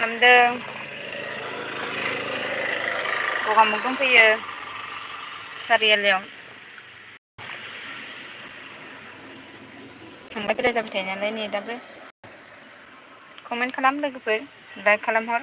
खालामदों? गगामुग दंफैयो सारियालियाव। थांलाय फैलाय जाबाय थायो नालाय नेटआबो। कमेन्ट खालाम लोगोफोर लाइक खालामहर।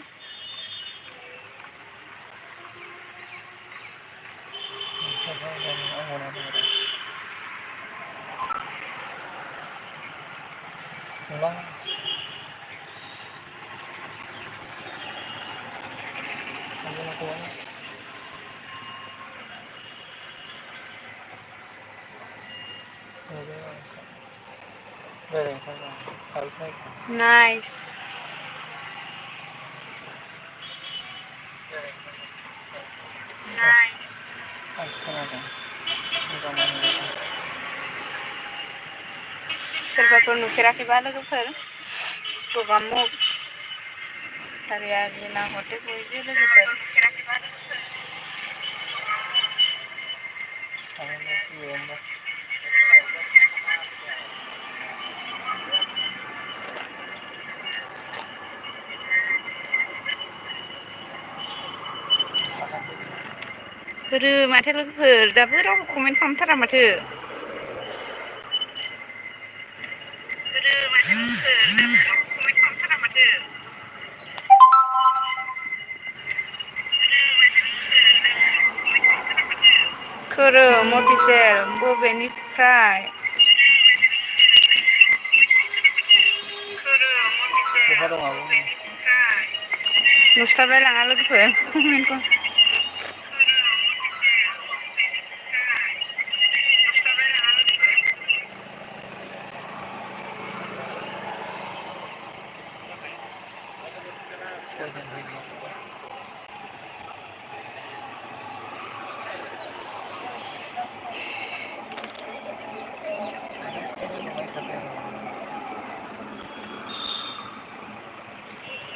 नाइस। सोरबाफोर नुफेराखैबा लोगोफोर गगामुग सारियालि नाहरदो बयबो लोगोफोर। बोरो माथो लोगोफोर दाबो रावबो कमेन्ट खालामथारा माथो। खोरोम अफिसियेल बबेनिफ्राय? नुस्लाबलाय लाङा लोगोफोर कमेन्टखौ।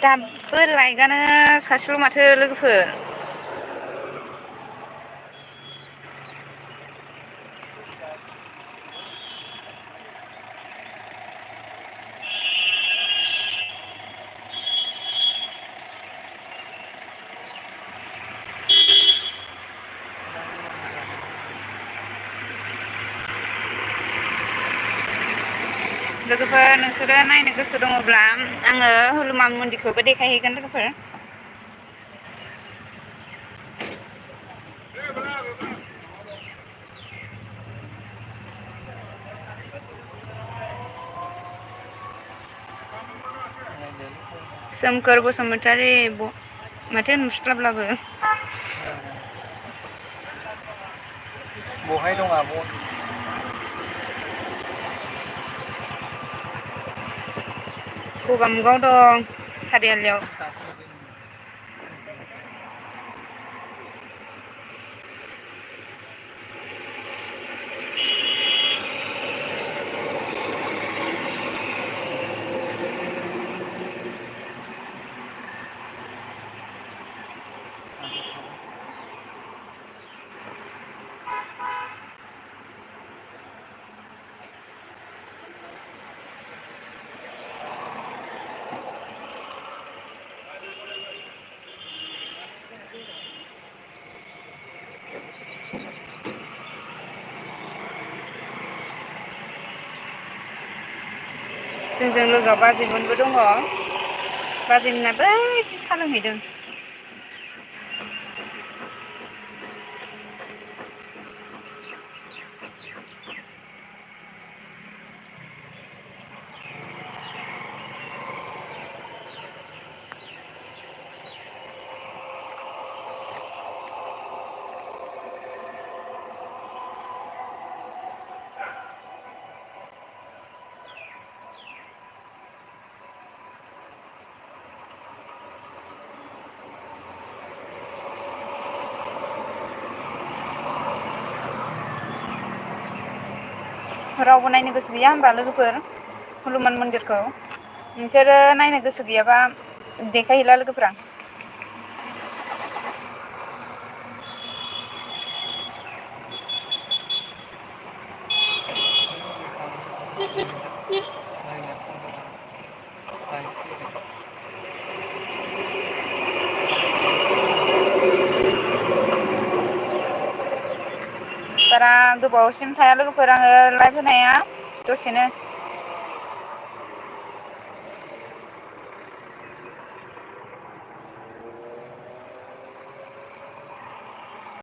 दाबो लाइकआनो सासेल' माथो लोगोफोर। लोगोफोर नोंसोरो नायनो गोसो दङब्ला आङो हनुमान मन्दिरखौबो देखायहैगोन लोगोफोर। सोमखोर बसुमतारी माथो नुस्लाबलाबो। बहाय दं आब'? गगामुगाव दं सारियालियाव। जोंजों लोगोआव बाजैमोनबो दङ। बाजैमोना बैथिं साहा लोंहैदों। रावबो नायनो गोसो गैया होमबा लोगोफोर हनुमान मन्दिरखौ? नोंसोरो नायनो गोसो गैयाबा देखायहैला लोगोफोरा। बारा गोबावसिम थाया लोगोफोर आङो लाइभ होनाया दसेनो